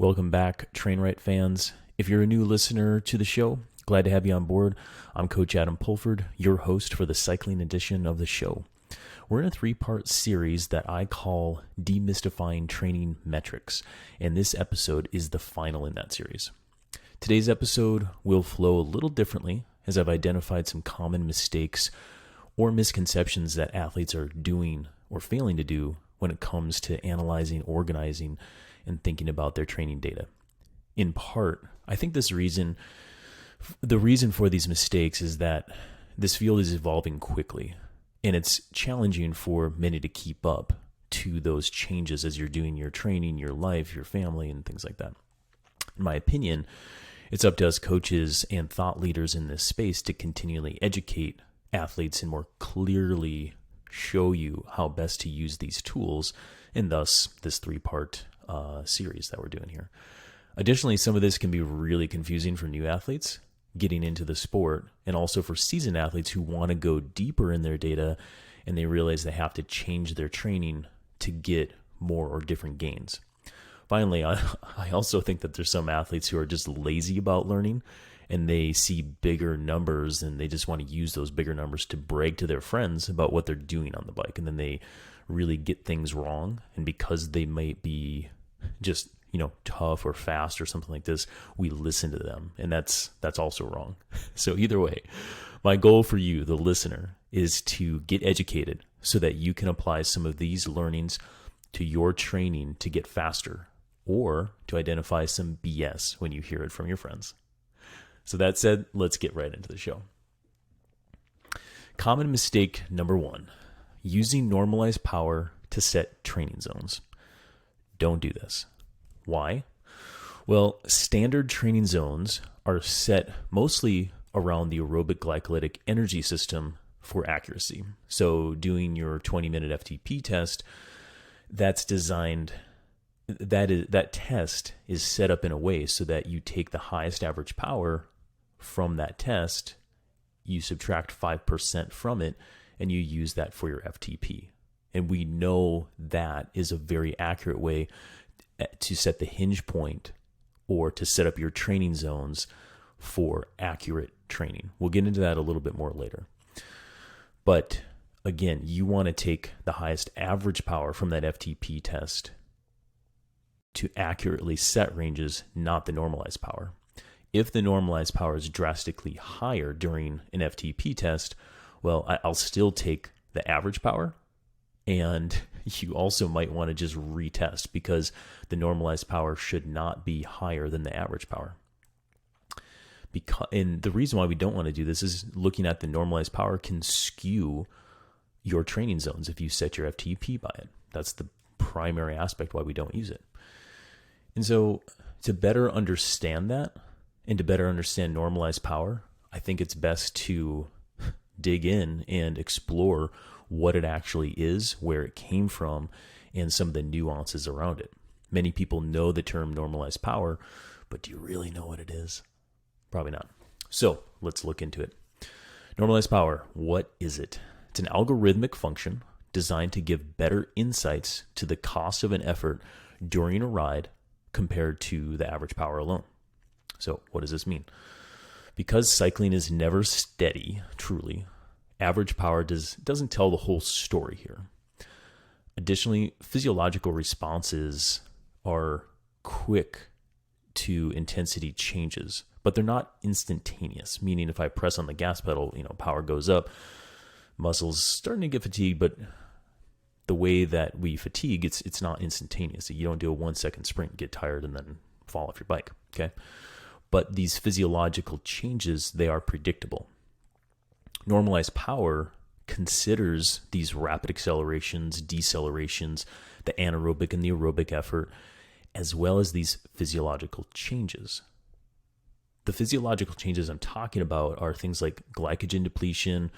Welcome back, Trainwright fans. If you're a new listener to the show, glad to have you on board. I'm Coach Adam Pulford, your host for the cycling edition of the show. We're in a 3-part series that I call Demystifying Training Metrics, and this episode is the final in that series. Today's episode will flow a little differently as I've identified some common mistakes or misconceptions that athletes are doing or failing to do when it comes to analyzing, organizing, and thinking about their training data. In part, I think the reason for these mistakes is that this field is evolving quickly, and it's challenging for many to keep up to those changes as you're doing your training, your life, your family, and things like that. In my opinion, it's up to us coaches and thought leaders in this space to continually educate athletes and more clearly show you how best to use these tools, and thus this 3-part series that we're doing here. Additionally, some of this can be really confusing for new athletes getting into the sport, and also for seasoned athletes who want to go deeper in their data and they realize they have to change their training to get more or different gains. Finally, I also think that there's some athletes who are just lazy about learning, and they see bigger numbers and they just want to use those bigger numbers to brag to their friends about what they're doing on the bike, and then they really get things wrong. And because they might be just tough or fast or something like this, we listen to them, and that's also wrong. So either way, my goal for you, the listener, is to get educated so that you can apply some of these learnings to your training to get faster, or to identify some BS when you hear it from your friends. So that said, let's get right into the show. Common mistake number 1, using normalized power to set training zones. Don't do this. Why? Well, standard training zones are set mostly around the aerobic glycolytic energy system for accuracy. So doing your 20-minute FTP test, that test is set up in a way so that you take the highest average power from that test, you subtract 5% from it, and you use that for your FTP. And we know that is a very accurate way to set the hinge point or to set up your training zones for accurate training. We'll get into that a little bit more later. But again, you want to take the highest average power from that FTP test to accurately set ranges, not the normalized power. If the normalized power is drastically higher during an FTP test, well, I'll still take the average power, and you also might want to just retest because the normalized power should not be higher than the average power. And the reason why we don't want to do this is looking at the normalized power can skew your training zones if you set your FTP by it. That's the primary aspect why we don't use it. And so to better understand that and to better understand normalized power, I think it's best to dig in and explore what it actually is, where it came from, and some of the nuances around it. Many people know the term normalized power, but do you really know what it is? Probably not. So let's look into it. Normalized power, what is it? It's an algorithmic function designed to give better insights to the cost of an effort during a ride compared to the average power alone. So what does this mean? Because cycling is never steady, truly, average power doesn't tell the whole story here. Additionally, physiological responses are quick to intensity changes, but they're not instantaneous, meaning if I press on the gas pedal, power goes up, muscles starting to get fatigued, but the way that we fatigue, it's not instantaneous. You don't do a 1-second sprint, get tired, and then fall off your bike, okay? But these physiological changes, they are predictable. Normalized power considers these rapid accelerations, decelerations, the anaerobic and the aerobic effort, as well as these physiological changes. The physiological changes I'm talking about are things like glycogen depletion,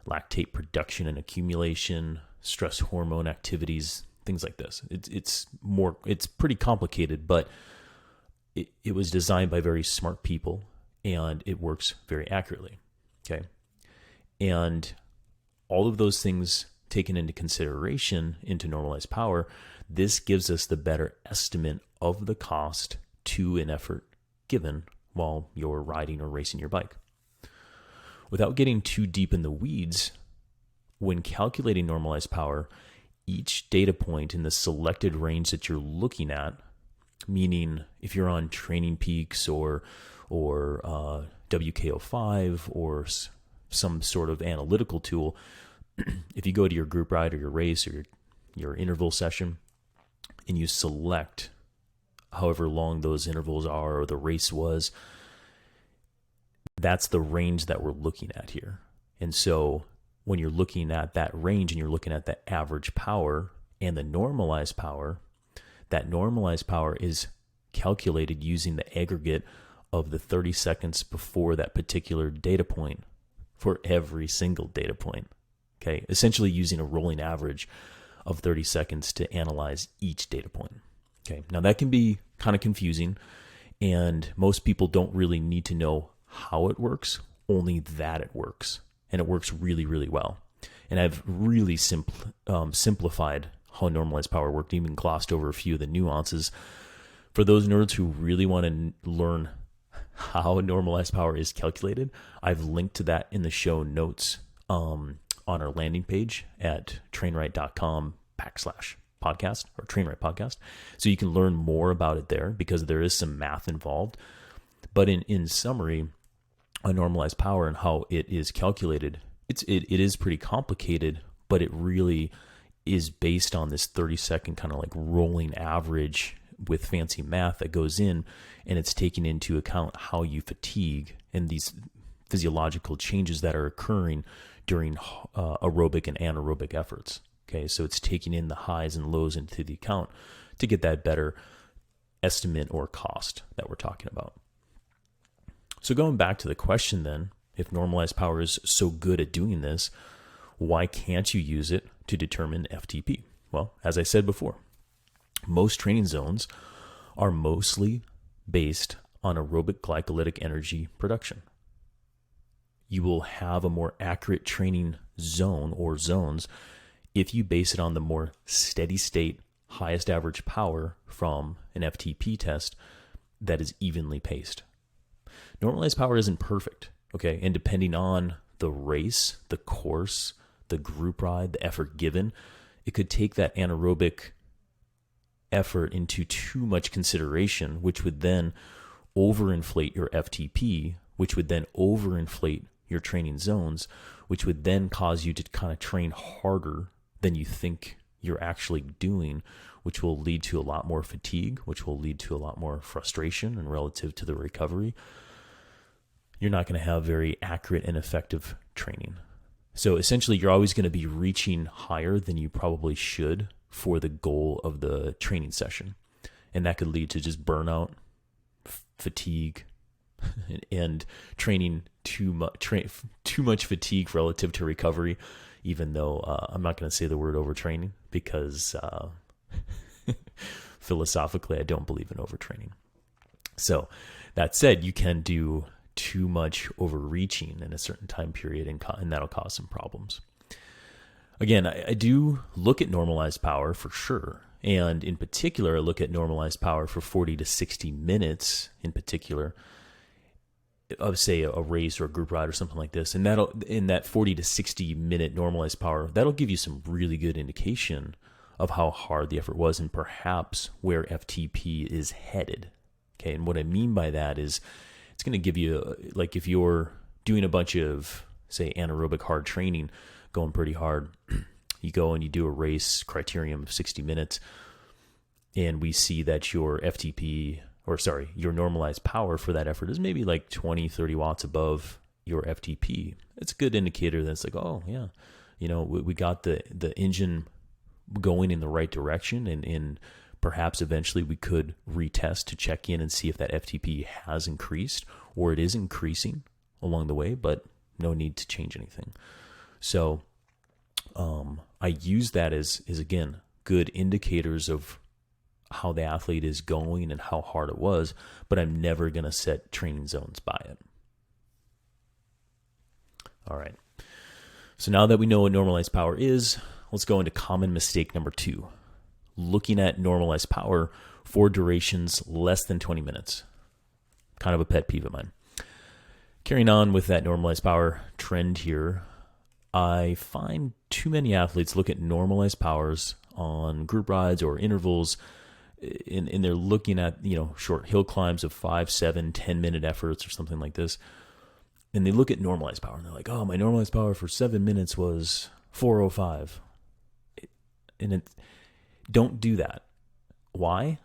lactate production and accumulation, stress hormone activities, things like this. It's pretty complicated, but it was designed by very smart people, and it works very accurately. Okay. And all of those things taken into consideration into normalized power, this gives us the better estimate of the cost to an effort given while you're riding or racing your bike. Without getting too deep in the weeds, when calculating normalized power, each data point in the selected range that you're looking at, meaning if you're on Training Peaks or WKO5 or some sort of analytical tool, if you go to your group ride or your race or your interval session and you select however long those intervals are or the race was, that's the range that we're looking at here. And so when you're looking at that range and you're looking at the average power and the normalized power, that normalized power is calculated using the aggregate of the 30 seconds before that particular data point for every single data point. Okay, essentially using a rolling average of 30 seconds to analyze each data point. Okay, now that can be kind of confusing, and most people don't really need to know how it works, only that it works. And it works really, really well. And I've really simplified how normalized power worked, even glossed over a few of the nuances. For those nerds who really want to learn how normalized power is calculated, I've linked to that in the show notes on our landing page at trainwright.com/podcast or trainwright podcast. So you can learn more about it there because there is some math involved. But in summary, on normalized power and how it is calculated, it is pretty complicated, but it really is based on this 30-second kind of like rolling average with fancy math that goes in, and it's taking into account how you fatigue and these physiological changes that are occurring during aerobic and anaerobic efforts. Okay, so it's taking in the highs and lows into the account to get that better estimate or cost that we're talking about. So going back to the question then, if normalized power is so good at doing this, why can't you use it to determine FTP? Well, as I said before, most training zones are mostly based on aerobic glycolytic energy production. You will have a more accurate training zone or zones if you base it on the more steady state, highest average power from an FTP test that is evenly paced. Normalized power isn't perfect, okay? And depending on the race, the course, the group ride, the effort given, it could take that anaerobic effort into too much consideration, which would then overinflate your FTP, which would then overinflate your training zones, which would then cause you to kind of train harder than you think you're actually doing, which will lead to a lot more fatigue, which will lead to a lot more frustration and relative to the recovery. You're not going to have very accurate and effective training. So essentially, you're always going to be reaching higher than you probably should for the goal of the training session. And that could lead to just burnout, fatigue, and training too much fatigue relative to recovery, even though I'm not going to say the word overtraining because philosophically, I don't believe in overtraining. So that said, you can do too much overreaching in a certain time period, and that'll cause some problems. Again, I do look at normalized power for sure. And in particular, I look at normalized power for 40 to 60 minutes in particular of, say, a race or a group ride or something like this. And that'll, in that 40 to 60 minute normalized power, that'll give you some really good indication of how hard the effort was and perhaps where FTP is headed. Okay, and what I mean by that is it's going to give you, like if you're doing a bunch of, say, anaerobic hard training, going pretty hard, you go and you do a race criterium of 60 minutes, and we see that your FTP, your normalized power for that effort is maybe like 20, 30 watts above your FTP. It's a good indicator that it's like, oh, yeah, we got the engine going in the right direction, and perhaps eventually we could retest to check in and see if that FTP has increased or it is increasing along the way, but no need to change anything. So I use that as again, good indicators of how the athlete is going and how hard it was, but I'm never going to set training zones by it. All right. So now that we know what normalized power is, let's go into common mistake number 2. Looking at normalized power for durations less than 20 minutes. Kind of a pet peeve of mine. Carrying on with that normalized power trend here, I find too many athletes look at normalized powers on group rides or intervals, and they're looking at, short hill climbs of 5, 7, 10-minute efforts or something like this. And they look at normalized power and they're like, oh, my normalized power for 7 minutes was 4:05. Don't do that. Why?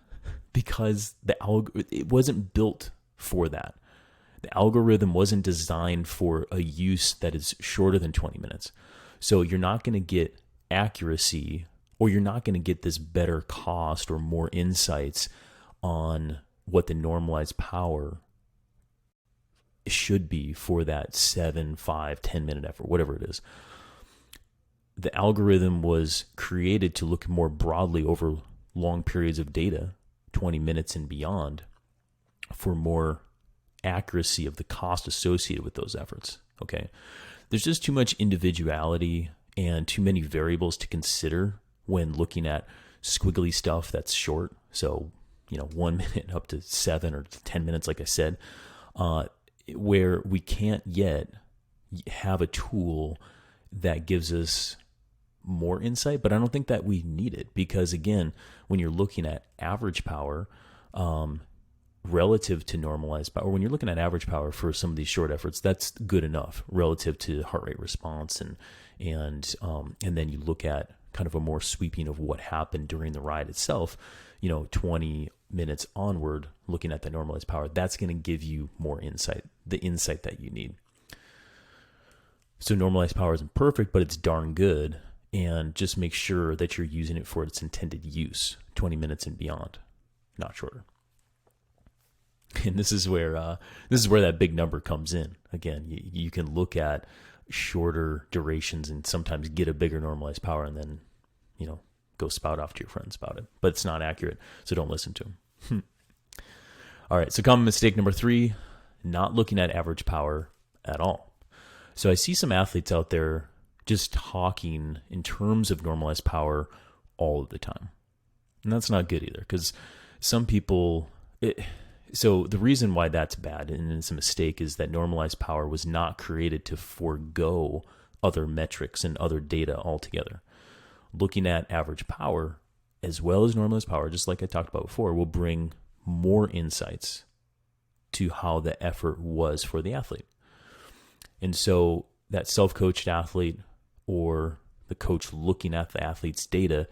Because it wasn't built for that. The algorithm wasn't designed for a use that is shorter than 20 minutes. So you're not going to get accuracy, or you're not going to get this better cost or more insights on what the normalized power should be for that 7, 5, 10-minute effort, whatever it is. The algorithm was created to look more broadly over long periods of data, 20 minutes and beyond, for more accuracy of the cost associated with those efforts. Okay. There's just too much individuality and too many variables to consider when looking at squiggly stuff that's short. So, 1 minute up to 7 or 10 minutes, like I said, where we can't yet have a tool that gives us more insight, but I don't think that we need it, because again, when you're looking at average power, relative to normalized power, when you're looking at average power for some of these short efforts, that's good enough relative to heart rate response, and then you look at kind of a more sweeping of what happened during the ride itself, 20 minutes onward, looking at the normalized power, that's going to give you more insight, the insight that you need. So normalized power isn't perfect, but it's darn good, and just make sure that you're using it for its intended use, 20 minutes and beyond, not shorter. And this is where that big number comes in. Again, you can look at shorter durations and sometimes get a bigger normalized power, and then, go spout off to your friends about it. But it's not accurate, so don't listen to them. All right, so common mistake number 3, not looking at average power at all. So I see some athletes out there just talking in terms of normalized power all of the time. And that's not good either, because some people... So the reason why that's bad and it's a mistake is that normalized power was not created to forego other metrics and other data altogether. Looking at average power as well as normalized power, just like I talked about before, will bring more insights to how the effort was for the athlete. And so that self-coached athlete or the coach looking at the athlete's data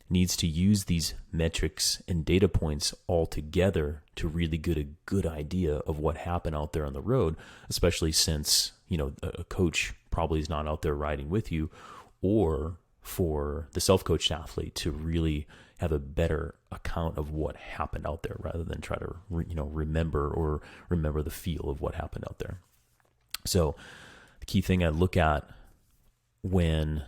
needs to use these metrics and data points all together to really get a good idea of what happened out there on the road, especially since, a coach probably is not out there riding with you, or for the self-coached athlete to really have a better account of what happened out there rather than try to, remember the feel of what happened out there. So the key thing I look at when,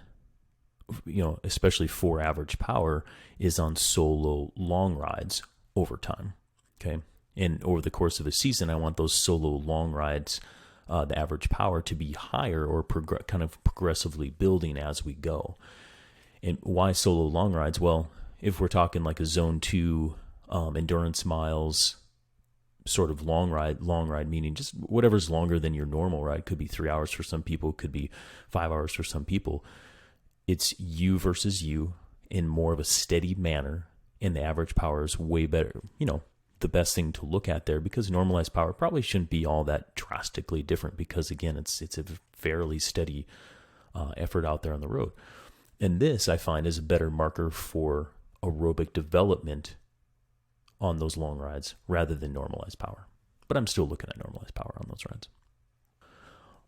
especially for average power, is on solo long rides over time. Okay. And over the course of a season, I want those solo long rides, the average power to be higher or kind of progressively building as we go. And why solo long rides? Well, if we're talking like a zone 2 endurance miles sort of long ride meaning just whatever's longer than your normal ride, could be 3 hours for some people, could be 5 hours for some people. It's you versus you in more of a steady manner, and the average power is way better, the best thing to look at there, because normalized power probably shouldn't be all that drastically different, because again, it's a fairly steady effort out there on the road. And this, I find, is a better marker for aerobic development on those long rides rather than normalized power. But I'm still looking at normalized power on those rides.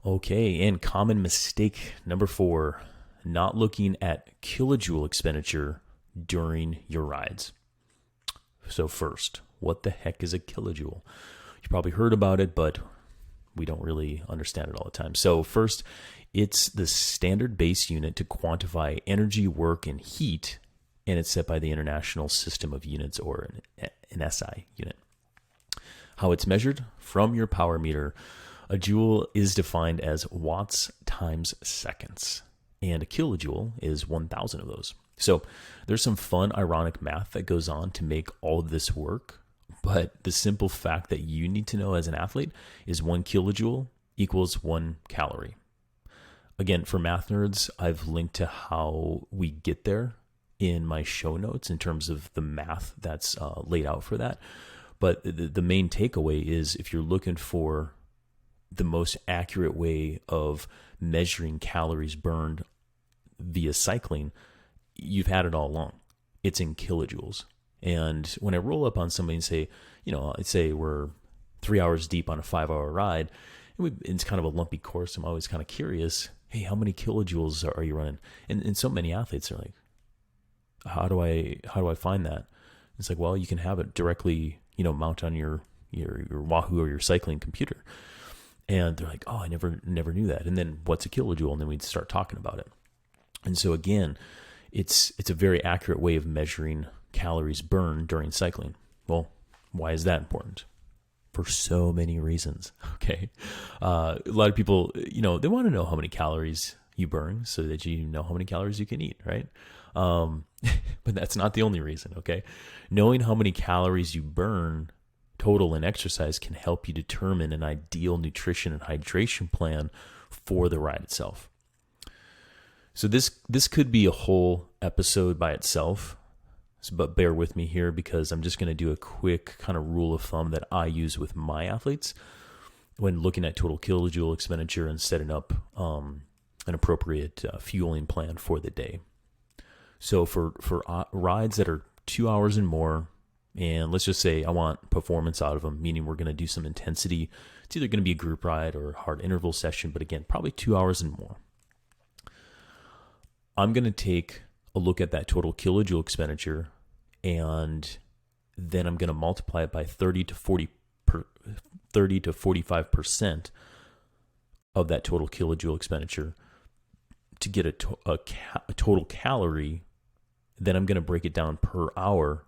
Okay, and common mistake number 4, not looking at kilojoule expenditure during your rides. So first, what the heck is a kilojoule? You probably heard about it, but we don't really understand it all the time. So first, it's the standard base unit to quantify energy, work, and heat, and it's set by the International System of Units, or an SI unit. How it's measured? From your power meter. A joule is defined as watts times seconds. and a kilojoule is 1,000 of those. So there's some fun, ironic math that goes on to make all of this work. But the simple fact that you need to know as an athlete is 1 kilojoule equals 1 calorie. Again, for math nerds, I've linked to how we get there in my show notes in terms of the math that's laid out for that. But the main takeaway is if you're looking for the most accurate way of measuring calories burned via cycling, you've had it all along. It's in kilojoules. And when I roll up on somebody and say, I'd say we're 3 hours deep on a 5-hour ride, and it's kind of a lumpy course. I'm always kind of curious, hey, how many kilojoules are you running? And so many athletes are like, how do I find that? It's like, well, you can have it directly, mount on your Wahoo or your cycling computer. And they're like, oh, I never knew that. And then what's a kilojoule? And then we'd start talking about it. And so again, it's a very accurate way of measuring calories burned during cycling. Well, why is that important? For so many reasons. Okay. A lot of people, they want to know how many calories you burn so that you know how many calories you can eat, right? But that's not the only reason. Okay. Knowing how many calories you burn total in exercise can help you determine an ideal nutrition and hydration plan for the ride itself. So this could be a whole episode by itself, but bear with me here because I'm just going to do a quick kind of rule of thumb that I use with my athletes when looking at total kilojoule expenditure and setting up an appropriate fueling plan for the day. So for rides that are 2 hours and more, and let's just say I want performance out of them, meaning we're going to do some intensity. It's either going to be a group ride or a hard interval session, but again, probably 2 hours and more. I'm going to take a look at that total kilojoule expenditure, and then I'm going to multiply it by 30 to 45% of that total kilojoule expenditure to get a total calorie. Then I'm going to break it down per hour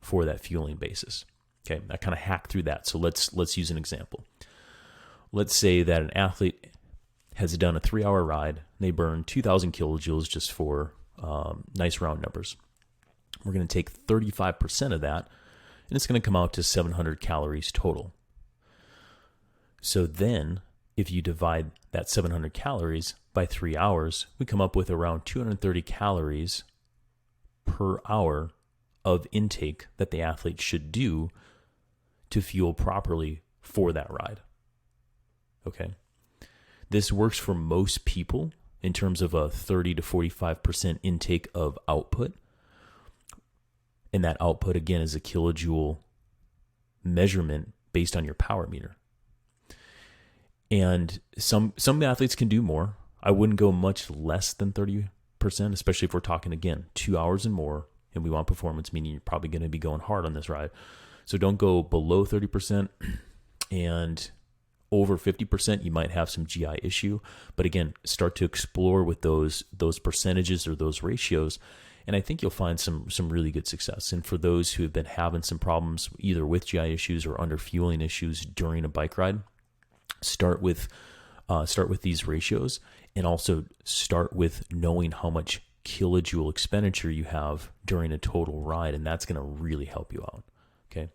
for that fueling basis. Okay, I kind of hacked through that. So let's use an example. Let's say that an athlete has done a 3-hour ride. They burn 2,000 kilojoules just for nice round numbers. We're going to take 35% of that, and it's going to come out to 700 calories total. So then, if you divide that 700 calories by 3 hours, we come up with around 230 calories per hour of intake that the athlete should do to fuel properly for that ride. Okay. This works for most people in terms of a 30 to 45% intake of output. And that output, again, is a kilojoule measurement based on your power meter. And some athletes can do more. I wouldn't go much less than 30%, especially if we're talking, again, 2 hours and more, and we want performance, meaning you're probably going to be going hard on this ride. So don't go below 30%, and over 50%, you might have some GI issue. But again, start to explore with those percentages or those ratios, and I think you'll find some really good success. And for those who have been having some problems either with GI issues or under fueling issues during a bike ride, start with these ratios, and also start with knowing how much kilojoule expenditure you have during a total ride, and that's going to really help you out. Okay.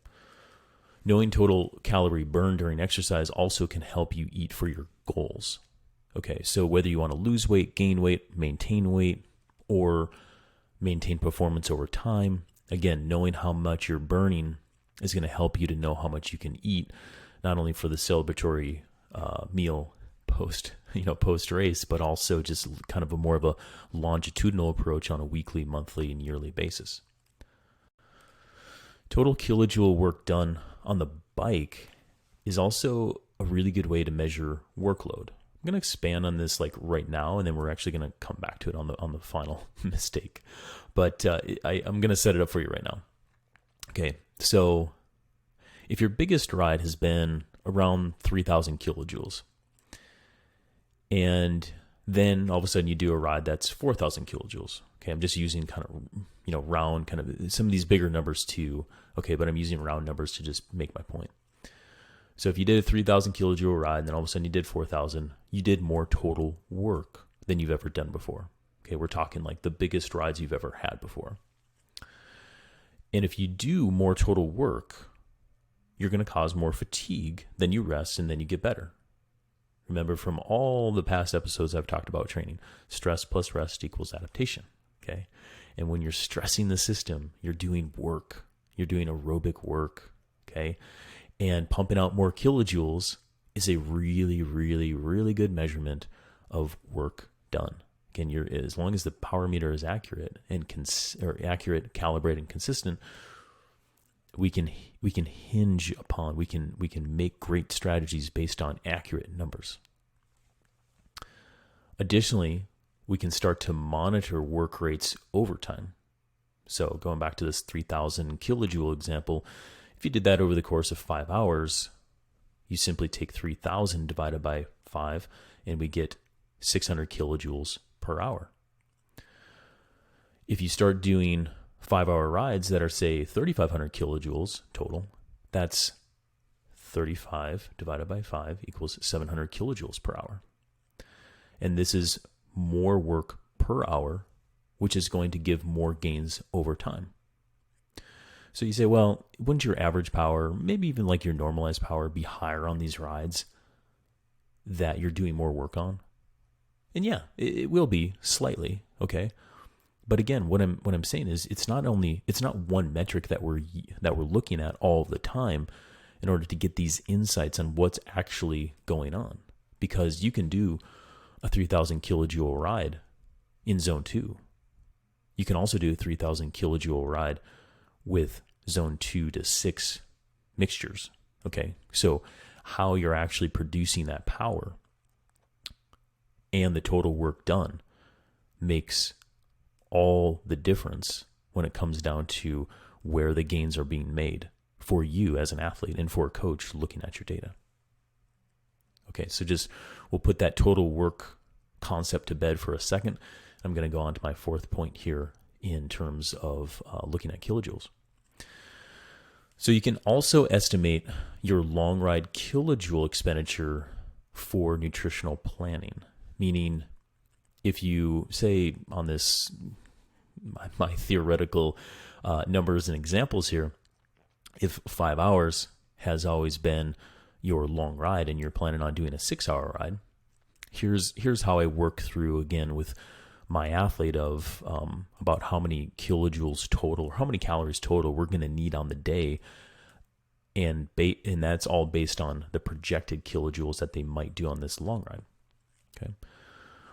Knowing total calorie burn during exercise also can help you eat for your goals. Okay, so whether you want to lose weight, gain weight, maintain weight, or maintain performance over time, again, knowing how much you're burning is going to help you to know how much you can eat, not only for the celebratory meal post race, but also just kind of more of a longitudinal approach on a weekly, monthly, and yearly basis. Total kilojoule work done on the bike is also a really good way to measure workload. I'm going to expand on this like right now, and then we're actually going to come back to it on the final mistake. But I'm going to set it up for you right now. Okay, so if your biggest ride has been around 3,000 kilojoules, and then all of a sudden you do a ride that's 4,000 kilojoules. Okay, I'm just using kind of, round kind of some of these bigger numbers too. Okay, but I'm using round numbers to just make my point. So if you did a 3,000 kilojoule ride, and then all of a sudden you did 4,000, you did more total work than you've ever done before. Okay, we're talking like the biggest rides you've ever had before. And if you do more total work, you're going to cause more fatigue, then you rest, and then you get better. Remember from all the past episodes I've talked about training, stress plus rest equals adaptation, okay? And when you're stressing the system, you're doing work. You're doing aerobic work, okay? And pumping out more kilojoules is a really, really, really good measurement of work done. Again, as long as the power meter is accurate and accurate, calibrated, and consistent, we can hinge upon, we can make great strategies based on accurate numbers. Additionally, we can start to monitor work rates over time. So going back to this 3,000 kilojoule example, if you did that over the course of 5 hours, you simply take 3,000 divided by 5, and we get 600 kilojoules per hour. If you start doing 5-hour rides that are, say, 3,500 kilojoules total, that's 35 divided by 5 equals 700 kilojoules per hour. And this is more work per hour, which is going to give more gains over time. So you say, well, wouldn't your average power, maybe even like your normalized power, be higher on these rides that you're doing more work on? And yeah, it will be slightly, okay? But again, what I'm saying is it's not one metric that we're looking at all the time in order to get these insights on what's actually going on. Because you can do a 3,000 kilojoule ride in zone 2. You can also do a 3,000 kilojoule ride with zone 2 to 6 mixtures. Okay, so how you're actually producing that power and the total work done makes all the difference when it comes down to where the gains are being made for you as an athlete and for a coach looking at your data. Okay, so we'll put that total work concept to bed for a second. I'm going to go on to my fourth point here in terms of looking at kilojoules. So you can also estimate your long ride kilojoule expenditure for nutritional planning, meaning if you say on this, my theoretical numbers and examples here, if 5 hours has always been your long ride and you're planning on doing a 6-hour ride, here's how I work through again with my athlete of about how many kilojoules total or how many calories total we're going to need on the day, and that's all based on the projected kilojoules that they might do on this long ride. Okay,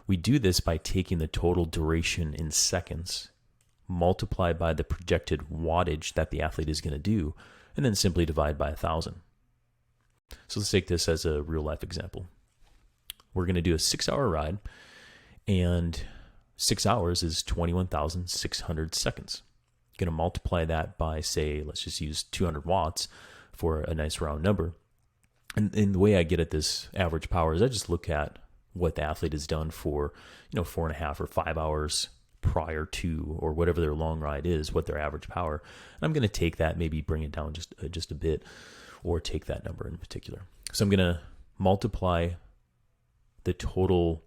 we do this by taking the total duration in seconds multiplied by the projected wattage that the athlete is going to do, and then simply divide by 1,000. So let's take this as a real life example. We're going to do a 6-hour ride, and 6 hours is 21,600 seconds. Going to multiply that by, say, let's just use 200 watts for a nice round number. And the way I get at this average power is I just look at what the athlete has done for, 4.5 or 5 hours prior to, or whatever their long ride is, what their average power. And I'm going to take that, maybe bring it down just a bit, or take that number in particular. So I'm going to multiply the total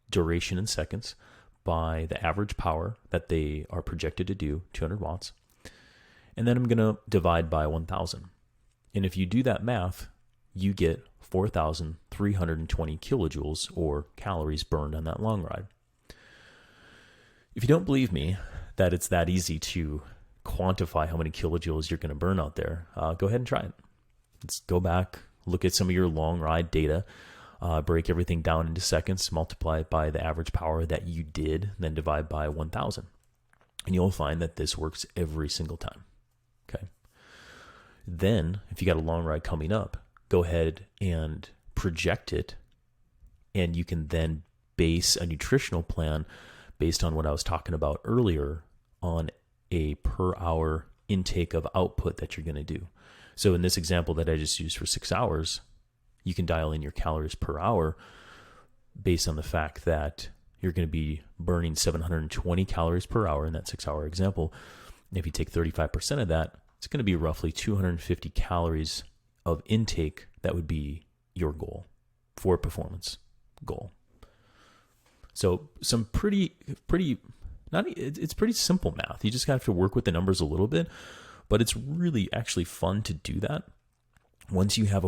duration in seconds by the average power that they are projected to do, 200 watts. And then I'm going to divide by 1,000. And if you do that math, you get 4,320 kilojoules or calories burned on that long ride. If you don't believe me that it's that easy to quantify how many kilojoules you're going to burn out there, go ahead and try it. Let's go back, look at some of your long ride data, break everything down into seconds, multiply it by the average power that you did, then divide by 1,000. And you'll find that this works every single time. Okay. Then, if you got a long ride coming up, go ahead and project it, and you can then base a nutritional plan based on what I was talking about earlier on a per hour intake of output that you're going to do. So in this example that I just used for 6 hours, you can dial in your calories per hour based on the fact that you're going to be burning 720 calories per hour in that 6-hour example. And if you take 35% of that, it's going to be roughly 250 calories of intake that would be your goal for a performance goal. So some it's pretty simple math. You just have to work with the numbers a little bit, but it's really actually fun to do that once you have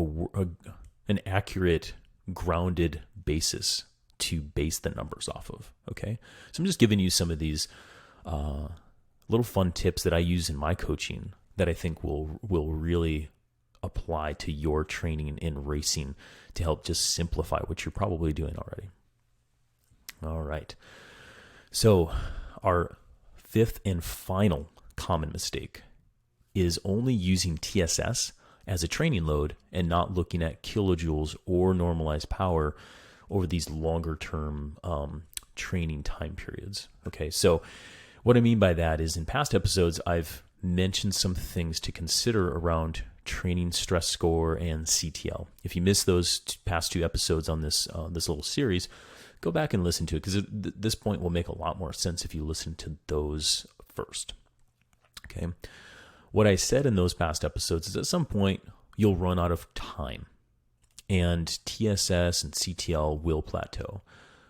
an accurate, grounded basis to base the numbers off of. Okay, so I'm just giving you some of these little fun tips that I use in my coaching that I think will really apply to your training in racing to help just simplify what you're probably doing already. All right. So our fifth and final common mistake is only using TSS as a training load and not looking at kilojoules or normalized power over these longer term training time periods. Okay, so what I mean by that is in past episodes, I've mentioned some things to consider around training stress score and CTL. If you missed those past two episodes on this little series, go back and listen to it, because this point will make a lot more sense if you listen to those first. Okay. What I said in those past episodes is at some point you'll run out of time and TSS and CTL will plateau.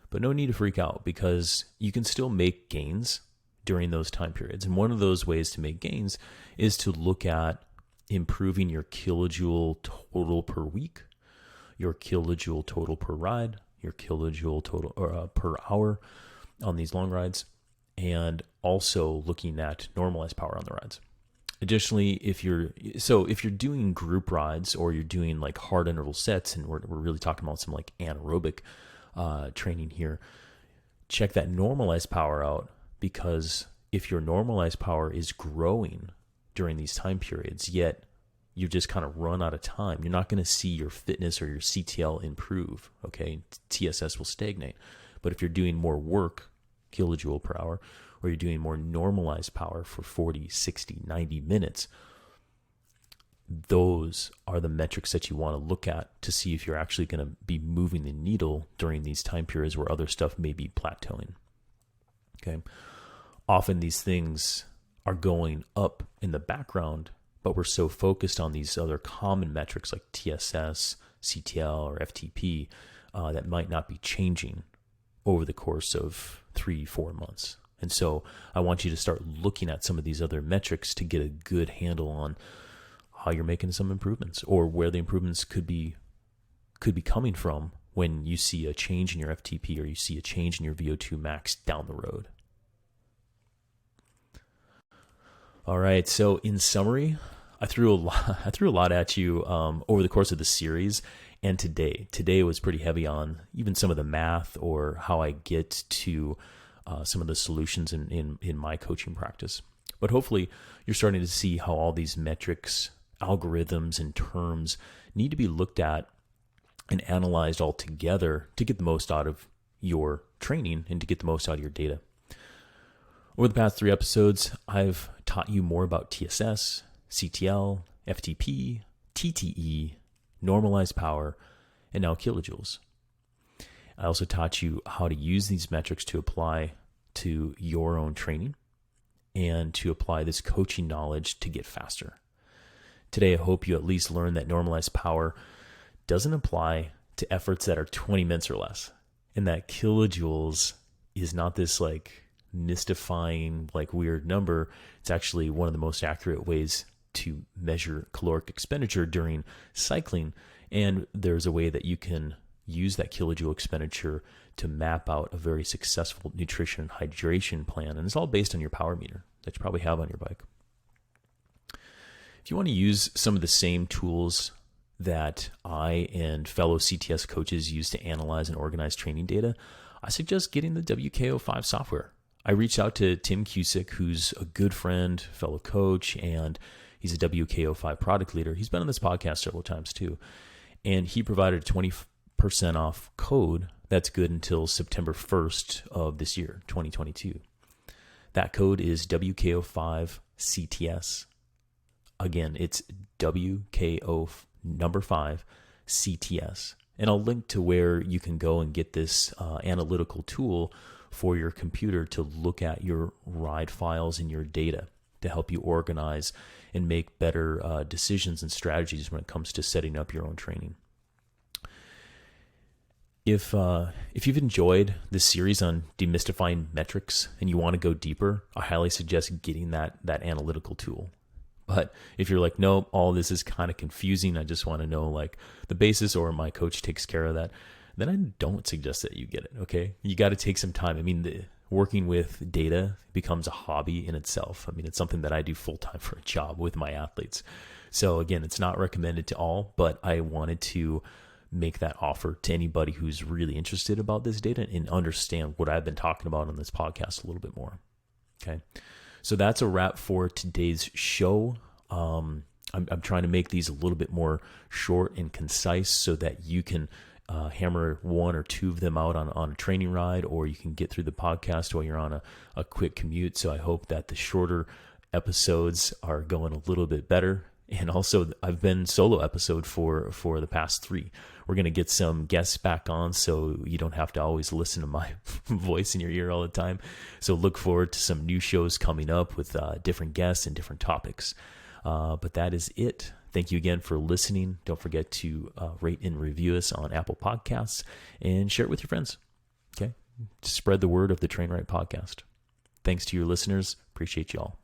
But no need to freak out, because you can still make gains during those time periods. And one of those ways to make gains is to look at improving your kilojoule total per week, your kilojoule total per ride, your kilojoule total per hour on these long rides, and also looking at normalized power on the rides. Additionally, if you're doing group rides or you're doing like hard interval sets, and we're really talking about some like anaerobic training here, check that normalized power out, because if your normalized power is growing during these time periods, yet you just kind of run out of time, you're not going to see your fitness or your CTL improve. Okay, TSS will stagnate. But if you're doing more work, kilojoule per hour, or you're doing more normalized power for 40, 60, 90 minutes, those are the metrics that you want to look at to see if you're actually going to be moving the needle during these time periods where other stuff may be plateauing. Okay. Often these things are going up in the background, but we're so focused on these other common metrics like TSS, CTL, or FTP that might not be changing over the course of 3-4 months. And so I want you to start looking at some of these other metrics to get a good handle on how you're making some improvements, or where the improvements could be coming from when you see a change in your FTP or you see a change in your VO2 max down the road. All right, so in summary, I threw a lot at you over the course of the series, and today was pretty heavy on even some of the math or how I get to some of the solutions in my coaching practice. But hopefully you're starting to see how all these metrics, algorithms, and terms need to be looked at and analyzed all together to get the most out of your training and to get the most out of your data. Over the past 3 episodes, I've taught you more about TSS, CTL, FTP, TTE, normalized power, and now kilojoules. I also taught you how to use these metrics to apply to your own training and to apply this coaching knowledge to get faster. Today, I hope you at least learned that normalized power doesn't apply to efforts that are 20 minutes or less, and that kilojoules is not this like mystifying, like weird number. It's actually one of the most accurate ways to measure caloric expenditure during cycling. And there's a way that you can use that kilojoule expenditure to map out a very successful nutrition and hydration plan. And it's all based on your power meter that you probably have on your bike. If you want to use some of the same tools that I and fellow CTS coaches use to analyze and organize training data, I suggest getting the WKO5 software. I reached out to Tim Cusick, who's a good friend, fellow coach, and he's a WKO5 product leader. He's been on this podcast several times too. And he provided a 20% off code that's good until September 1st of this year, 2022. That code is WKO5CTS. Again, it's WKO5 CTS. And I'll link to where you can go and get this analytical tool for your computer to look at your ride files and your data to help you organize and make better decisions and strategies when it comes to setting up your own training. If you've enjoyed this series on demystifying metrics and you want to go deeper, I highly suggest getting that analytical tool. But if you're like, no, all this is kind of confusing, I just want to know like the basis, or my coach takes care of that, then I don't suggest that you get it. Okay, you got to take some time. I mean, working with data becomes a hobby in itself. I mean, it's something that I do full time for a job with my athletes. So again, it's not recommended to all, but I wanted to make that offer to anybody who's really interested about this data and understand what I've been talking about on this podcast a little bit more. Okay. So that's a wrap for today's show. I'm trying to make these a little bit more short and concise so that you can hammer one or two of them out on a training ride, or you can get through the podcast while you're on a quick commute. So I hope that the shorter episodes are going a little bit better. And also, I've been solo episode for the past 3. We're going to get some guests back on, so you don't have to always listen to my voice in your ear all the time. So look forward to some new shows coming up with different guests and different topics. But that is it. Thank you again for listening. Don't forget to rate and review us on Apple Podcasts and share it with your friends. Okay? Spread the word of the Train Right podcast. Thanks to your listeners. Appreciate you all.